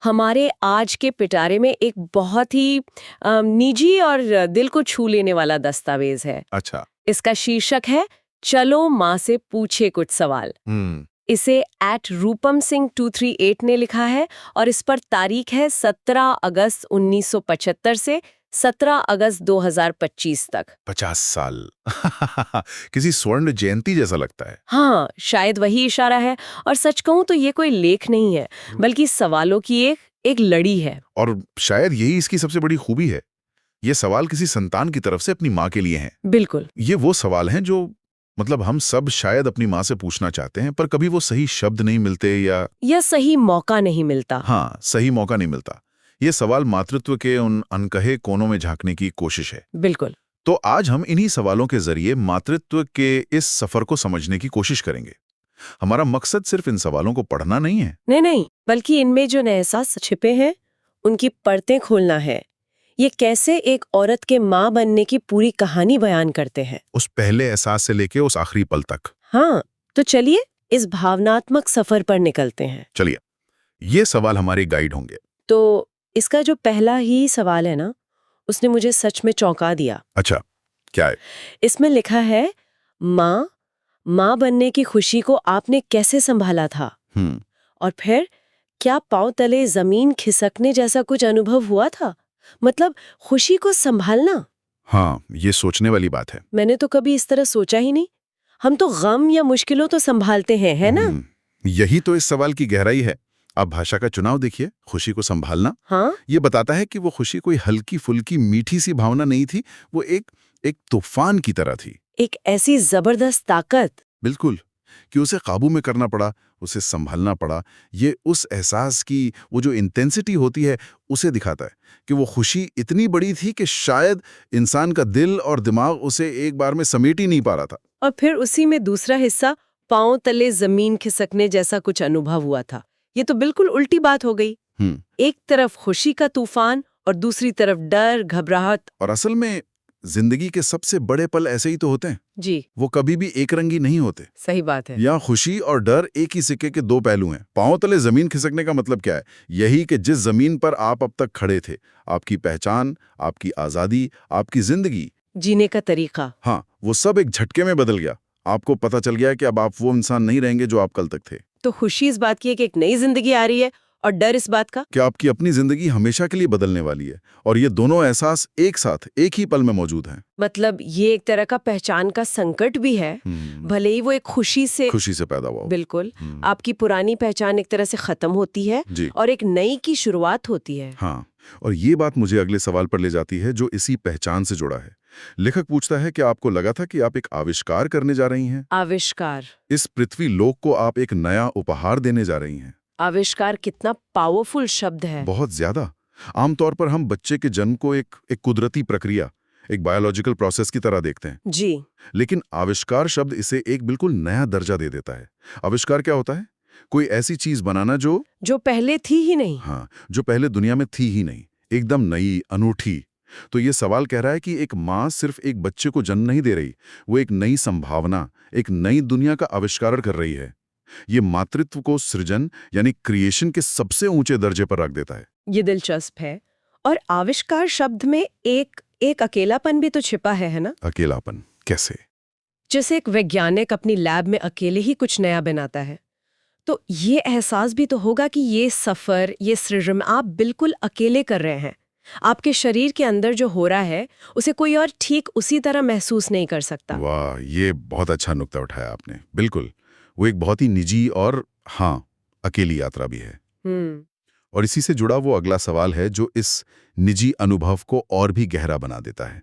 हमारे आज के पिटारे में एक बहुत ही निजी और दिल को छू लेने वाला दस्तावेज है। अच्छा। इसका शीर्षक है चलो माँ से पूछे कुछ सवाल। इसे @रूपम सिंह 238 ने लिखा है और इस पर तारीख है 17 अगस्त 1975 से 17 अगस्त 2025 तक। 50 साल। किसी स्वर्ण जयंती जैसा लगता है। हाँ, शायद वही इशारा है। और सच कहूं तो ये कोई लेख नहीं है, बल्कि सवालों की एक लड़ी है। और शायद यही इसकी सबसे बड़ी खूबी है। ये सवाल किसी संतान की तरफ से अपनी माँ के लिए हैं। बिल्कुल। ये वो सवाल हैं जो मतलब हम सब शायद अपनी माँ से पूछना चाहते हैं, पर कभी वो सही शब्द नहीं मिलते या सही मौका नहीं मिलता। हाँ, सही मौका नहीं मिलता। ये सवाल मातृत्व के उन अनकहे कोनों में झांकने की कोशिश है। बिल्कुल। तो आज हम इन्हीं सवालों के जरिए मातृत्व के इस सफर को समझने की कोशिश करेंगे। हमारा मकसद सिर्फ इन सवालों को पढ़ना नहीं है। नहीं, बल्कि इनमें जो एहसास छिपे हैं उनकी परतें खोलना है। ये कैसे एक औरत के माँ बनने की पूरी कहानी बयान करते हैं, उस पहले एहसास से लेके उस आखिरी पल तक। हाँ, तो चलिए इस भावनात्मक सफर पर निकलते हैं। चलिए, ये सवाल हमारे गाइड होंगे। तो इसका जो पहला ही सवाल है ना, उसने मुझे सच में चौंका दिया। अच्छा, क्या है? इसमें लिखा है, माँ बनने की खुशी को आपने कैसे संभाला था? और फिर क्या पांव तले जमीन खिसकने जैसा कुछ अनुभव हुआ था? मतलब खुशी को संभालना। हाँ, ये सोचने वाली बात है। मैंने तो कभी इस तरह सोचा ही नहीं। हम तो गम या मुश्किलों तो संभालते हैं, है ना? यही तो इस सवाल की गहराई है। आप भाषा का चुनाव देखिए, खुशी को संभालना। हाँ? ये बताता है कि वो खुशी कोई हल्की फुल्की मीठी सी भावना नहीं थी, वो एक तूफान की तरह थी। एक ऐसी जबरदस्त ताकत। बिल्कुल, कि उसे काबू में करना पड़ा, उसे संभालना पड़ा। ये उस एहसास की वो जो इंटेंसिटी होती है, उसे दिखाता है कि वो खुशी इतनी बड़ी थी कि शायद इंसान का दिल और दिमाग उसे एक बार में समेट ही नहीं पा रहा था। और फिर उसी में दूसरा हिस्सा, पांव तले जमीन खिसकने जैसा कुछ अनुभव हुआ था। ये तो बिल्कुल उल्टी बात हो गई। एक तरफ खुशी का तूफान और दूसरी तरफ डर, घबराहट। और असल में जिंदगी के सबसे बड़े पल ऐसे ही तो होते हैं जी। वो कभी भी एक रंगी नहीं होते। सही बात है। यहाँ खुशी और डर एक ही सिक्के के दो पहलू हैं। पांव तले जमीन खिसकने का मतलब क्या है? यही कि जिस जमीन पर आप अब तक खड़े थे, आपकी पहचान, आपकी आजादी, आपकी जिंदगी, जीने का तरीका, हाँ, वो सब एक झटके में बदल गया। आपको पता चल गया कि अब आप वो इंसान नहीं रहेंगे जो आप कल तक थे। तो खुशी इस बात की है कि एक नई जिंदगी आ रही है, और डर इस बात का कि आपकी अपनी जिंदगी हमेशा के लिए बदलने वाली है। और ये दोनों एहसास एक साथ एक ही पल में मौजूद हैं। मतलब ये एक तरह का पहचान का संकट भी है। भले ही वो एक खुशी से पैदा हुआ हो। बिल्कुल। आपकी पुरानी पहचान एक तरह से खत्म होती है और एक नई की शुरुआत होती है। हाँ, और ये बात मुझे अगले सवाल पर ले जाती है जो इसी पहचान से जुड़ा है। लेखक पूछता है कि आपको लगा था कि आप एक आविष्कार करने जा रही हैं? आविष्कार। इस पृथ्वी लोक को आप एक नया उपहार देने जा रही हैं। आविष्कार कितना पावरफुल शब्द है। बहुत ज्यादा। आमतौर पर हम बच्चे के जन्म को एक कुदरती प्रक्रिया, एक बायोलॉजिकल प्रोसेस की तरह देखते हैं। जी। लेकिन आविष्कार शब्द इसे एक बिल्कुल नया दर्जा दे देता है। आविष्कार क्या होता है? कोई ऐसी चीज बनाना जो पहले थी ही नहीं। हाँ, जो पहले दुनिया में थी ही नहीं, एकदम नई, अनूठी। तो ये सवाल कह रहा है कि एक माँ सिर्फ एक बच्चे को जन्म नहीं दे रही, वो एक नई संभावना, एक नई दुनिया का आविष्कार कर रही है। ये मातृत्व को सृजन यानी क्रिएशन के सबसे ऊंचे दर्जे पर रख देता है। ये दिलचस्प है। और आविष्कार शब्द में एक अकेलापन भी तो छिपा है ना? अकेलापन कैसे? जैसे एक वैज्ञानिक अपनी लैब में अकेले ही कुछ नया बनाता है, तो ये एहसास भी तो होगा कि ये सफर, ये सृजन आप बिल्कुल अकेले कर रहे हैं। आपके शरीर के अंदर जो हो रहा है उसे कोई और ठीक उसी तरह महसूस नहीं कर सकता। वाह, ये बहुत अच्छा नुक्ता उठाया आपने। बिल्कुल, वो एक बहुत ही निजी और हाँ, अकेली यात्रा भी है। और इसी से जुड़ा वो अगला सवाल है जो इस निजी अनुभव को और भी गहरा बना देता है।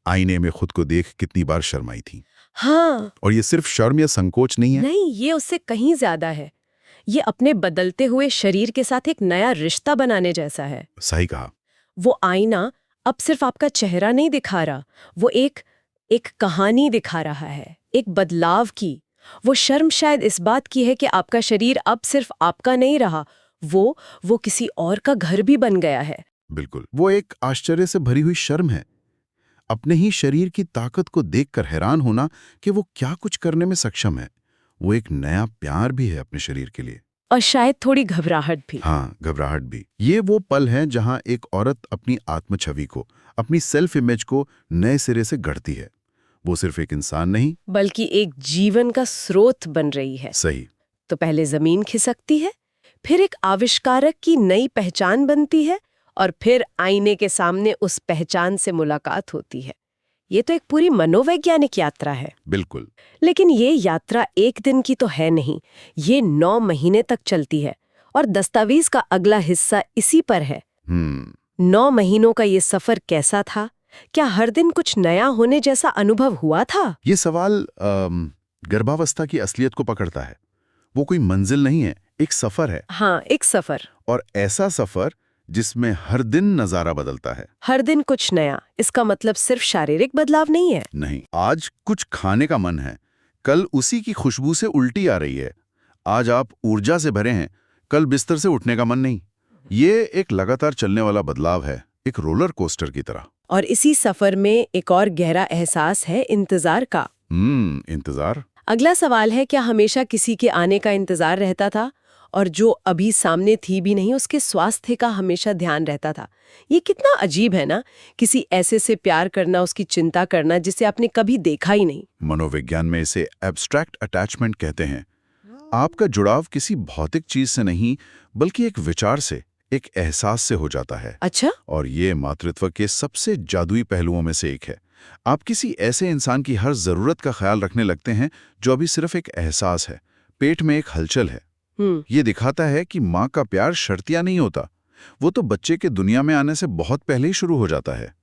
आईने में खुद को देख कितनी बार शर्माई थी? हाँ। और ये सिर्फ शर्म या संकोच नहीं है। नहीं, ये उससे कहीं ज्यादा है। ये अपने बदलते हुए शरीर के साथ एक नया रिश्ता बनाने जैसा है। सही कहा। वो आईना अब सिर्फ आपका चेहरा नहीं दिखा रहा, वो एक कहानी दिखा रहा है, एक बदलाव की। वो शर्म शायद इस बात की है कि आपका शरीर अब सिर्फ आपका नहीं रहा, वो किसी और का घर भी बन गया है। बिल्कुल, वो एक आश्चर्य से भरी हुई शर्म है। अपने ही शरीर की ताकत को देखकर हैरान होना कि वो क्या कुछ करने में सक्षम है। वो एक नया प्यार भी है अपने शरीर के लिए। और शायद थोड़ी घबराहट भी। हाँ, घबराहट भी। ये वो पल है जहां एक औरत अपनी आत्म छवि को, अपनी सेल्फ इमेज को नए सिरे से गढ़ती है। वो सिर्फ एक इंसान नहीं, बल्कि एक जीवन का स्रोत बन रही है। सही। तो पहले जमीन खिसकती है, फिर एक आविष्कारक की नई पहचान बनती है, और फिर आईने के सामने उस पहचान से मुलाकात होती है। ये तो एक पूरी मनोवैज्ञानिक यात्रा है। बिल्कुल। लेकिन ये यात्रा एक दिन की तो है नहीं, ये 9 महीने तक चलती है, और दस्तावेज का अगला हिस्सा इसी पर है। 9 महीनों का ये सफर कैसा था? क्या हर दिन कुछ नया होने जैसा अनुभव हुआ था? ये सवाल गर्भावस्था की असलियत को पकड़ता है। वो कोई मंजिल नहीं है, एक सफर है। हाँ, एक सफर। और ऐसा सफर जिसमें हर दिन नजारा बदलता है। हर दिन कुछ नया, इसका मतलब सिर्फ शारीरिक बदलाव नहीं है। नहीं, आज कुछ खाने का मन है, कल उसी की खुशबू से उल्टी आ रही है। आज आप ऊर्जा से भरे हैं, कल बिस्तर से उठने का मन नहीं। ये एक लगातार चलने वाला बदलाव है, एक रोलर कोस्टर की तरह। और इसी सफर में एक और गहरा एहसास है, इंतजार का। इंतजार। अगला सवाल है, क्या हमेशा किसी के आने का इंतजार रहता था, और जो अभी सामने थी भी नहीं, उसके स्वास्थ्य का हमेशा ध्यान रहता था? ये कितना अजीब है ना, किसी ऐसे से प्यार करना, उसकी चिंता करना जिसे आपने कभी देखा ही नहीं। मनोविज्ञान में इसे एब्स्ट्रैक्ट अटैचमेंट कहते हैं। आपका जुड़ाव किसी भौतिक चीज से नहीं, बल्कि एक विचार से, एक एहसास से हो जाता है। अच्छा। और ये मातृत्व के सबसे जादुई पहलुओं में से एक है। आप किसी ऐसे इंसान की हर जरूरत का ख्याल रखने लगते हैं जो अभी सिर्फ एक एहसास है, पेट में एक हलचल है। ये दिखाता है कि माँ का प्यार शर्तिया नहीं होता, वो तो बच्चे के दुनिया में आने से बहुत पहले ही शुरू हो जाता है।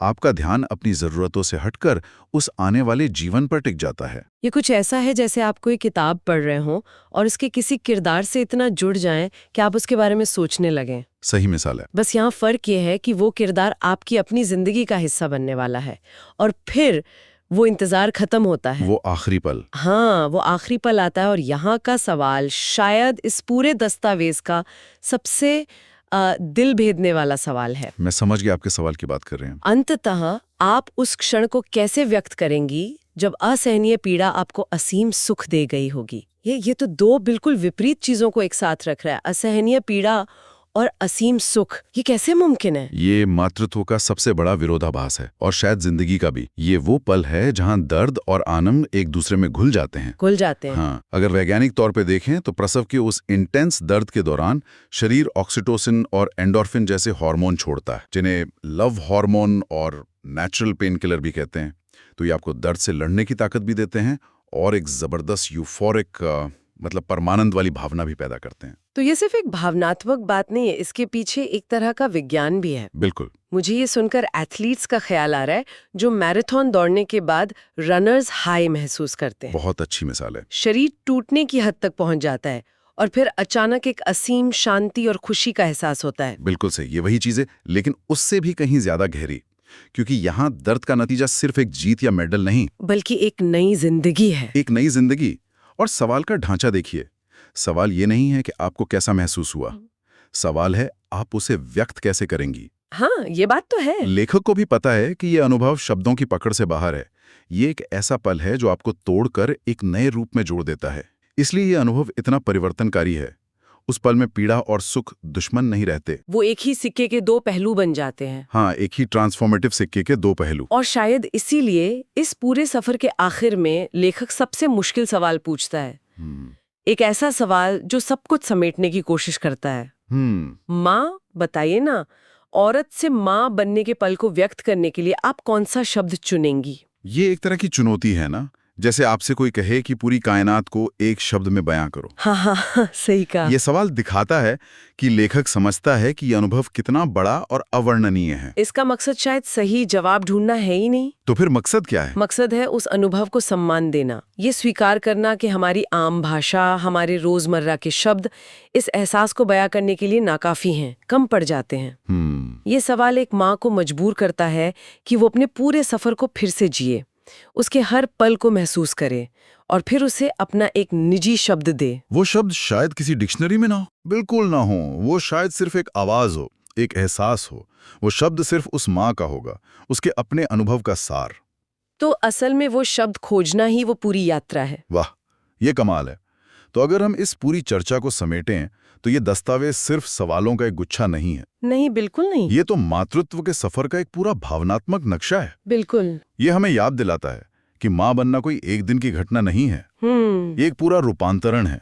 आपका ध्यान अपनी जरूरतों से हटकर उस आने वाले जीवन पर टिक जाता है। ये कुछ ऐसा है जैसे आप कोई किताब पढ़ रहे हो और उसके किसी किरदार से इतना जुड़ जाएं कि आप उसके बारे में सोचने लगें। सही मिसाल है। बस यहाँ फर्क ये है कि वो किरदार आपकी अपनी जिंदगी का हिस्सा बनने वाला है, और फिर वो इंतजार खत्म होता है। वो आखिरी पल। हाँ, वो आखिरी पल आता है। और यहाँ का सवाल शायद इस पूरे दस्तावेज का सबसे दिल भेदने वाला सवाल है। मैं समझ गया आपके सवाल की बात कर रहे हैं। अंततः आप उस क्षण को कैसे व्यक्त करेंगी जब असहनीय पीड़ा आपको असीम सुख दे गई होगी? ये तो दो बिल्कुल विपरीत चीजों को एक साथ रख रहा है, असहनीय पीड़ा और असीम सुख। ये कैसे मुमकिन है? ये मातृत्व का सबसे बड़ा विरोधाभास है, और शायद जिंदगी का भी। ये वो पल है जहां दर्द और आनंद एक दूसरे में घुल जाते हैं। हाँ, अगर वैज्ञानिक तौर पे देखें तो प्रसव के उस इंटेंस दर्द के दौरान शरीर ऑक्सीटोसिन और एंडोर्फिन जैसे हार्मोन छोड़ता है, जिन्हें लव हार्मोन और नेचुरल पेन किलर भी कहते हैं। तो ये आपको दर्द से लड़ने की ताकत भी देते हैं और एक जबरदस्त यूफोरिक मतलब परमानंद वाली भावना भी पैदा करते हैं। तो ये सिर्फ एक भावनात्मक बात नहीं है, इसके पीछे एक तरह का विज्ञान भी है। बिल्कुल। मुझे ये सुनकर एथलीट्स का ख्याल आ रहा है जो मैराथन दौड़ने के बाद रनर्स हाई महसूस करते हैं। बहुत अच्छी मिसाल है। शरीर टूटने की हद तक पहुंच जाता है और फिर अचानक एक असीम शांति और खुशी का एहसास होता है। बिल्कुल सही, ये वही चीज है, लेकिन उससे भी कहीं ज्यादा गहरी, क्योंकि यहाँ दर्द का नतीजा सिर्फ एक जीत या मेडल नहीं, बल्कि एक नई जिंदगी है। एक नई जिंदगी। और सवाल का ढांचा देखिए, सवाल ये नहीं है कि आपको कैसा महसूस हुआ, सवाल है आप उसे व्यक्त कैसे करेंगी। हाँ, ये बात तो है। लेखक को भी पता है कि ये अनुभव शब्दों की पकड़ से बाहर है। ये एक ऐसा पल है जो आपको तोड़कर एक नए रूप में जोड़ देता है। इसलिए ये अनुभव इतना परिवर्तनकारी है। उस पल में पीड़ा और सुख दुश्मन नहीं रहते, वो एक ही सिक्के के दो पहलू बन जाते हैं। हाँ, एक ही ट्रांसफॉर्मेटिव सिक्के के दो पहलू। और शायद इसीलिए इस पूरे सफर के आखिर में लेखक सबसे मुश्किल सवाल पूछता है, एक ऐसा सवाल जो सब कुछ समेटने की कोशिश करता है। माँ, बताइए ना, औरत से माँ बनने के पल को व्यक्त करने के लिए आप कौन सा शब्द चुनेंगी? ये एक तरह की चुनौती है ना, जैसे आपसे कोई कहे कि पूरी कायनात को एक शब्द में बयां करो। हाँ, सही कहा। ये सवाल दिखाता है कि लेखक समझता है कि ये अनुभव कितना बड़ा और अवर्णनीय है। इसका मकसद शायद सही जवाब ढूंढना है ही नहीं। तो फिर मकसद क्या है? मकसद है उस अनुभव को सम्मान देना, ये स्वीकार करना कि हमारी आम भाषा, हमारे रोजमर्रा के शब्द इस एहसास को बयां करने के लिए नाकाफी हैं, कम पड़ जाते हैं। ये सवाल एक माँ को मजबूर करता है कि वो अपने पूरे सफर को फिर से जिए, उसके हर पल को महसूस करे और फिर उसे अपना एक निजी शब्द दे। वो शब्द शायद किसी डिक्शनरी में ना हो, बिल्कुल ना हो, वो शायद सिर्फ एक आवाज हो, एक एहसास हो। वो शब्द सिर्फ उस माँ का होगा, उसके अपने अनुभव का सार। तो असल में वो शब्द खोजना ही वो पूरी यात्रा है। वाह, ये कमाल है। तो अगर हम इस पूरी चर्चा को समेटें तो ये दस्तावेज सिर्फ सवालों का एक गुच्छा नहीं है। नहीं, बिल्कुल नहीं। ये तो मातृत्व के सफर का एक पूरा भावनात्मक नक्शा है। बिल्कुल। ये हमें याद दिलाता है कि माँ बनना कोई एक दिन की घटना नहीं है। ये एक पूरा रूपांतरण है।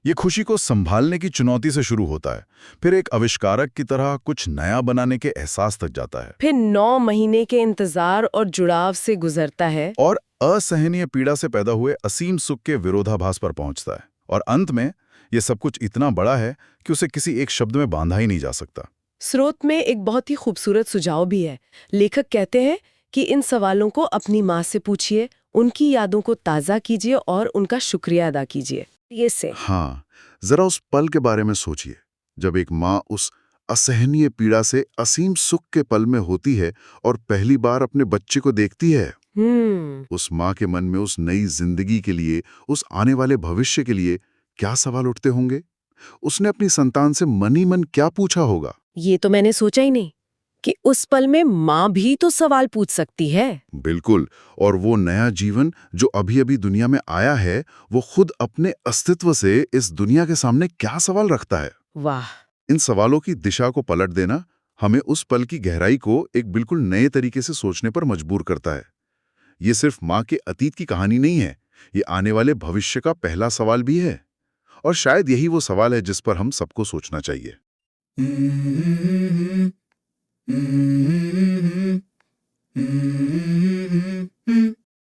ये खुशी को संभालने की चुनौती से शुरू होता है, फिर एक आविष्कारक की तरह कुछ नया बनाने के एहसास तक जाता है, फिर 9 महीने के इंतजार और जुड़ाव से गुजरता है, और असहनीय पीड़ा से पैदा हुए असीम सुख के विरोधाभास पर पहुंचता है। और अंत में ये सब कुछ इतना बड़ा है कि उसे किसी एक शब्द में बांधा ही नहीं जा सकता। स्रोत में एक बहुत ही खूबसूरत सुझाव भी है। लेखक कहते हैं कि इन सवालों को अपनी माँ से पूछिए, उनकी यादों को ताज़ा कीजिए और उनका शुक्रिया अदा कीजिए। ये से हाँ, जरा उस पल के बारे में सोचिए, जब एक माँ उस असहनीय पीड़ा से असीम सुख के पल में होती है और पहली बार अपने बच्चे को देखती है। उस माँ के मन में उस नई जिंदगी के लिए, उस आने वाले भविष्य के लिए क्या सवाल उठते होंगे? उसने अपनी संतान से मन ही मन क्या पूछा होगा? ये तो मैंने सोचा ही नहीं कि उस पल में माँ भी तो सवाल पूछ सकती है। बिल्कुल। और वो नया जीवन जो अभी-अभी दुनिया में आया है, वो खुद अपने अस्तित्व से इस दुनिया के सामने क्या सवाल रखता है? वाह! इन सवालों की दिशा को पलट देना हमें उस पल की गहराई को एक बिल्कुल नए तरीके से सोचने पर मजबूर करता है। ये सिर्फ माँ के अतीत की कहानी नहीं है, ये आने वाले भविष्य का पहला सवाल भी है। और शायद यही वो सवाल है जिस पर हम सबको सोचना चाहिए।